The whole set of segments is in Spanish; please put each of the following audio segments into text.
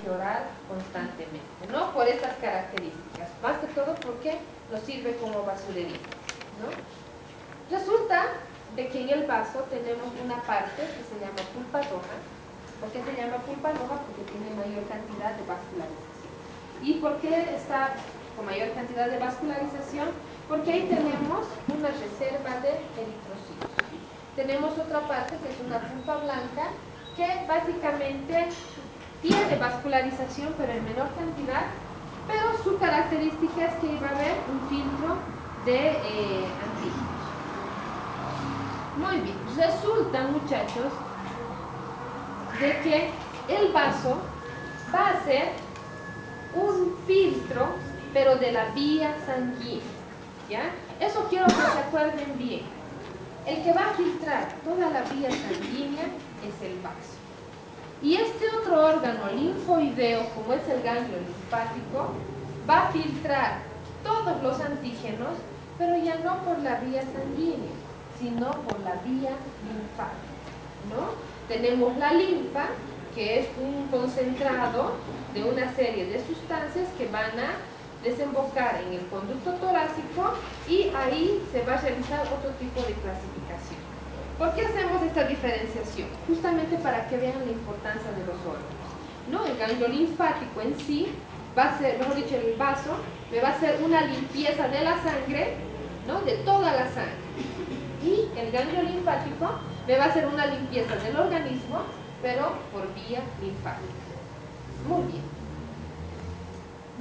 aflorar constantemente, ¿no? Por estas características, más que todo porque nos sirve como basurería, ¿no? Resulta de que en el vaso tenemos una parte que se llama pulpa roja. ¿Por qué se llama pulpa roja? Porque tiene mayor cantidad de vascularización. ¿Y por qué está con mayor cantidad de vascularización? Porque ahí tenemos una reserva de eritrocitos. Tenemos otra parte que es una pulpa blanca que básicamente tiene vascularización pero en menor cantidad, pero su característica es que va a haber un filtro de antígenos. Muy bien, resulta, muchachos, de que el vaso va a ser un filtro, pero de la vía sanguínea, ¿ya? Eso quiero que se acuerden bien. El que va a filtrar toda la vía sanguínea es el vaso. Y este otro órgano linfoideo, como es el ganglio linfático, va a filtrar todos los antígenos, pero ya no por la vía sanguínea, sino por la vía linfática, ¿no? Tenemos la linfa, que es un concentrado de una serie de sustancias que van a desembocar en el conducto torácico y ahí se va a realizar otro tipo de clasificación. ¿Por qué hacemos esta diferenciación? Justamente para que vean la importancia de los órganos, ¿no? El ganglio linfático en sí va a ser, mejor dicho, el vaso me va a hacer una limpieza de la sangre, ¿no? De toda la sangre. Y el ganglio linfático me va a hacer una limpieza del organismo, pero por vía linfática. Muy bien.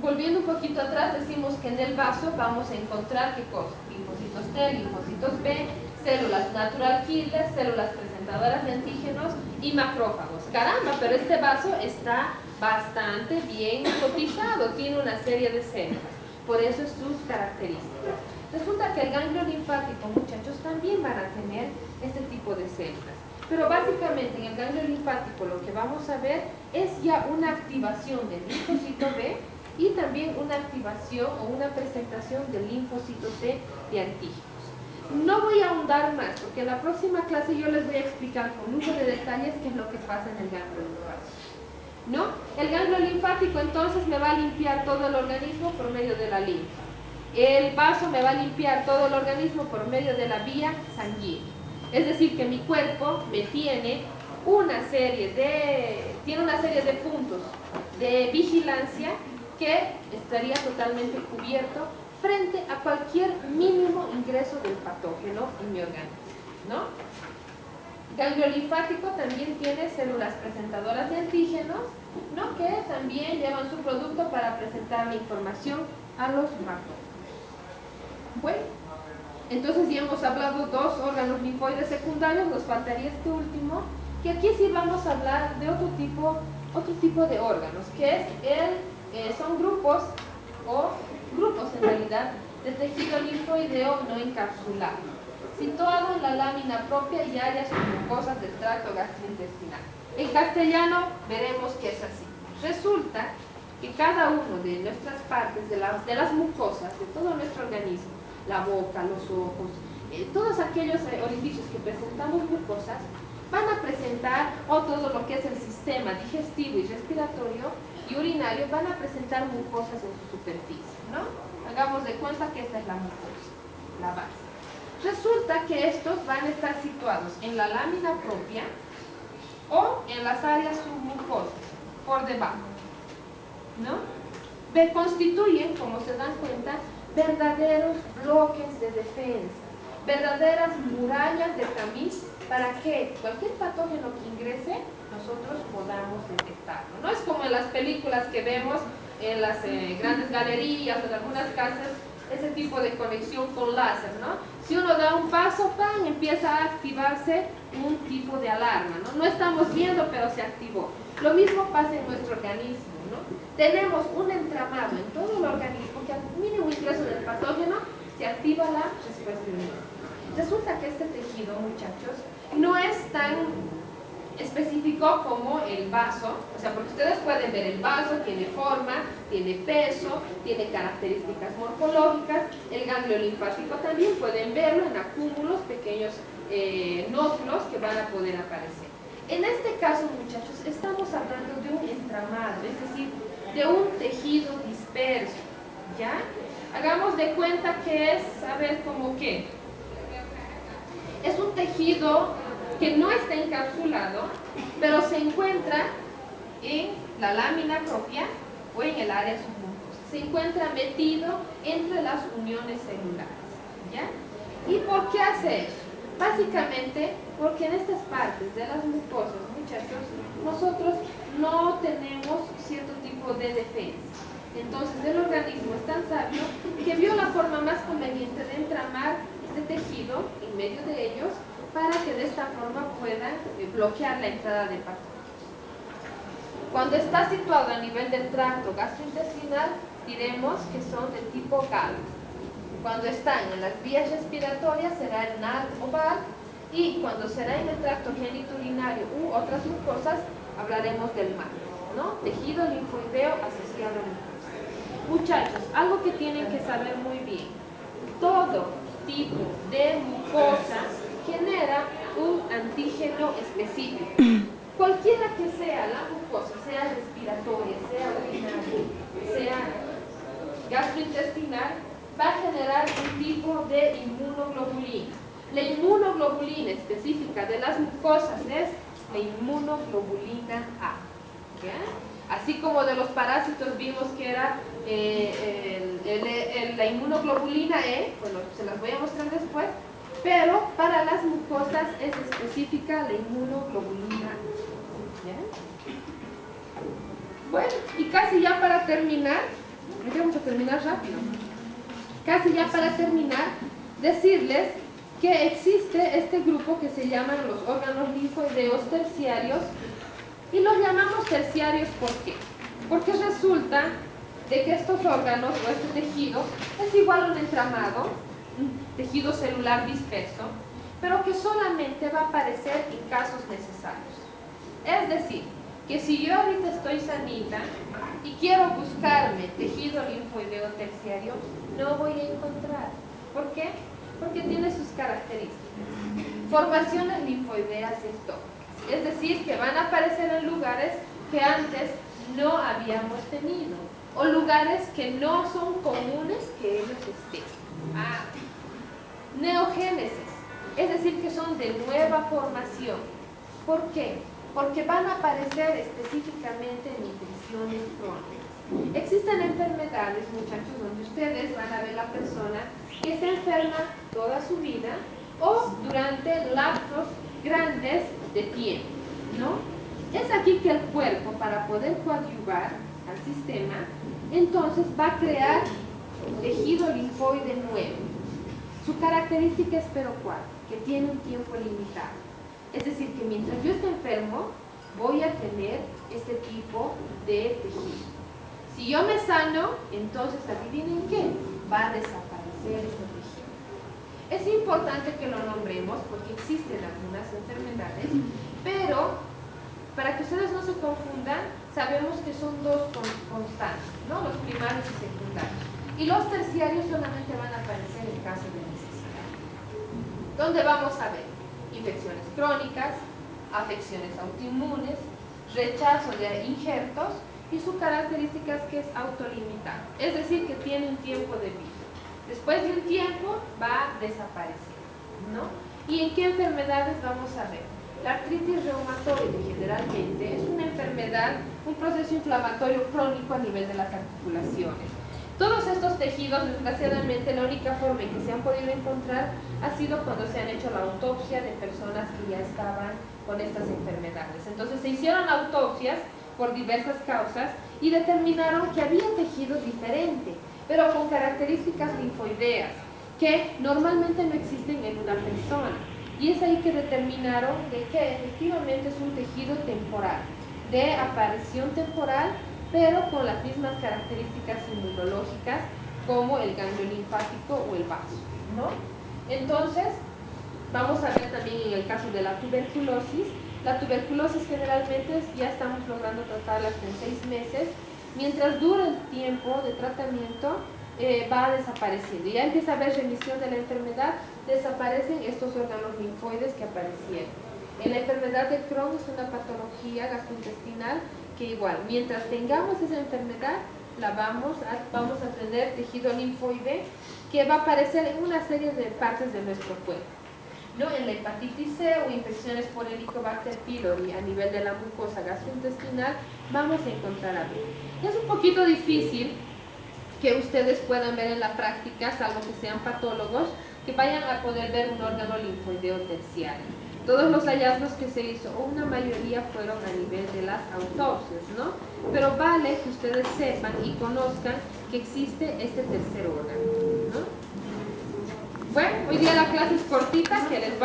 Volviendo un poquito atrás, decimos que en el vaso vamos a encontrar ¿qué cosa? Linfocitos T, linfocitos B, células natural killer, células presentadoras de antígenos y macrófagos. Caramba, pero este vaso está bastante bien cotizado, tiene una serie de células, por eso es sus características. Resulta que el ganglio linfático, muchachos, también van a tener este tipo de células. Pero básicamente en el ganglio linfático lo que vamos a ver es ya una activación del linfocito B y también una activación o una presentación del linfocito T de antígenos. No voy a ahondar más, porque en la próxima clase yo les voy a explicar con lujo de detalles qué es lo que pasa en el ganglio linfático, ¿no? El ganglio linfático entonces me va a limpiar todo el organismo por medio de la linfa. El vaso me va a limpiar todo el organismo por medio de la vía sanguínea. Es decir, que mi cuerpo me tiene una serie de puntos de vigilancia que estaría totalmente cubierto frente a cualquier mínimo ingreso del patógeno en mi organismo, ¿no? Ganglio linfático también tiene células presentadoras de antígenos, ¿no? Que también llevan su producto para presentar la información a los macrófagos. Bueno, entonces ya hemos hablado dos órganos linfoides secundarios, nos faltaría este último, que aquí sí vamos a hablar de otro tipo de órganos, que es son grupos en realidad de tejido linfoideo no encapsulado, situado en la lámina propia y áreas mucosas del tracto gastrointestinal. En castellano veremos que es así. Resulta que cada uno de nuestras partes, de las mucosas, de todo nuestro organismo, la boca, los ojos, todos aquellos orificios que presentamos mucosas, van a presentar, o todo lo que es el sistema digestivo y respiratorio y urinario, van a presentar mucosas en su superficie, ¿no? Hagamos de cuenta que esta es la mucosa, la base. Resulta que estos van a estar situados en la lámina propia o en las áreas submucosas, por debajo, ¿no? Constituyen, como se dan cuenta, verdaderos bloques de defensa, verdaderas murallas de tamiz para que cualquier patógeno que ingrese, nosotros podamos detectarlo. No es como en las películas que vemos en las grandes galerías o en algunas casas, ese tipo de conexión con láser, ¿no? Si uno da un paso, ¡pam!, empieza a activarse un tipo de alarma, ¿no? No estamos viendo, pero se activó. Lo mismo pasa en nuestro organismo, ¿no? Tenemos un entramado en todo el organismo que al mínimo ingreso del patógeno se activa la respuesta inmune. Resulta que este tejido, muchachos, no es tan específico como el vaso, o sea, porque ustedes pueden ver el vaso, tiene forma, tiene peso, tiene características morfológicas, el ganglio linfático también pueden verlo en acúmulos, pequeños nódulos que van a poder aparecer. En este caso, muchachos, estamos hablando de un entramado, es decir, de un tejido disperso, ¿ya? Hagamos de cuenta que es, a ver, ¿cómo qué? Es un tejido que no está encapsulado, pero se encuentra en la lámina propia o en el área submucosa. Se encuentra metido entre las uniones celulares, ¿ya? ¿Y por qué hace eso? Básicamente porque en estas partes de las mucosas, muchachos, nosotros no tenemos cierto tipo de defensa. Entonces el organismo es tan sabio que vio la forma más conveniente de entramar este tejido en medio de ellos para que de esta forma pueda bloquear la entrada de patógenos. Cuando está situado a nivel del tracto gastrointestinal, diremos que son de tipo GAL. Cuando están en las vías respiratorias será el NAD o BAL, y cuando será en el tracto genitourinario u otras mucosas hablaremos del MAL, ¿no? Tejido linfoideo asociado a mucosa. Muchachos, algo que tienen que saber muy bien: todo tipo de mucosa genera un antígeno específico. Cualquiera que sea la mucosa, sea respiratoria, sea urinaria, sea gastrointestinal, va a generar un tipo de inmunoglobulina. La inmunoglobulina específica de las mucosas es la inmunoglobulina A, ¿ya? Así como de los parásitos vimos que era la inmunoglobulina E, bueno, se las voy a mostrar después, pero para las mucosas es específica la inmunoglobulina A, ¿ya? Bueno, y casi ya para terminar, vamos a terminar rápido. Casi ya para terminar, decirles que existe este grupo que se llaman los órganos linfoideos terciarios, y los llamamos terciarios ¿por qué? Porque resulta de que estos órganos o este tejido es igual a un entramado, un tejido celular disperso, pero que solamente va a aparecer en casos necesarios. Es decir, que si yo ahorita estoy sanita y quiero buscarme tejido linfoideo terciario, no voy a encontrar. ¿Por qué? Porque tiene sus características. Formaciones linfoideas ectópicas, es decir, que van a aparecer en lugares que antes no habíamos tenido, o lugares que no son comunes que ellos estén. Neogénesis, es decir, que son de nueva formación. ¿Por qué? Porque van a aparecer específicamente en infecciones crónicas. Existen enfermedades, muchachos, donde ustedes van a ver la persona que se enferma toda su vida o durante lapsos grandes de tiempo, ¿no? Es aquí que el cuerpo, para poder coadyuvar al sistema, entonces va a crear tejido linfoide nuevo. Su característica es pero cuál, que tiene un tiempo limitado. Es decir, que mientras yo esté enfermo, voy a tener este tipo de tejido. Si yo me sano, entonces adivinen qué, va a desaparecer este tejido. Es importante que lo nombremos porque existen algunas enfermedades, pero para que ustedes no se confundan, sabemos que son dos constantes, ¿no? Los primarios y secundarios. Y los terciarios solamente van a aparecer en caso de necesidad. ¿Dónde vamos a ver? Infecciones crónicas, afecciones autoinmunes, rechazo de injertos, y su característica es que es autolimitado, es decir, que tiene un tiempo de vida. Después de un tiempo va a desaparecer, ¿no? ¿Y en qué enfermedades vamos a ver? La artritis reumatoide generalmente es una enfermedad, un proceso inflamatorio crónico a nivel de las articulaciones. Todos estos tejidos, desgraciadamente, la única forma en que se han podido encontrar ha sido cuando se han hecho la autopsia de personas que ya estaban con estas enfermedades. Entonces se hicieron autopsias por diversas causas y determinaron que había tejido diferente, pero con características linfoideas, que normalmente no existen en una persona. Y es ahí que determinaron de que efectivamente es un tejido temporal, de aparición temporal, pero con las mismas características inmunológicas como el ganglio linfático o el vaso, ¿no? Entonces, vamos a ver también en el caso de la tuberculosis. La tuberculosis generalmente ya estamos logrando tratarla hasta en 6 meses. Mientras dura el tiempo de tratamiento, va desapareciendo. Ya empieza a haber remisión de la enfermedad, desaparecen estos órganos linfoides que aparecieron. La enfermedad de Crohn es una patología gastrointestinal que igual, mientras tengamos esa enfermedad, vamos a tener tejido linfoide que va a aparecer en una serie de partes de nuestro cuerpo. ¿No? En la hepatitis C o infecciones por Helicobacter pylori a nivel de la mucosa gastrointestinal vamos a encontrar algo. Es un poquito difícil que ustedes puedan ver en la práctica, salvo que sean patólogos, que vayan a poder ver un órgano linfoideo terciario. Todos los hallazgos que se hizo, o una mayoría, fueron a nivel de las autopsias, ¿no? Pero vale que ustedes sepan y conozcan que existe este tercer órgano, ¿no? Bueno, hoy día la clase es cortita, que les va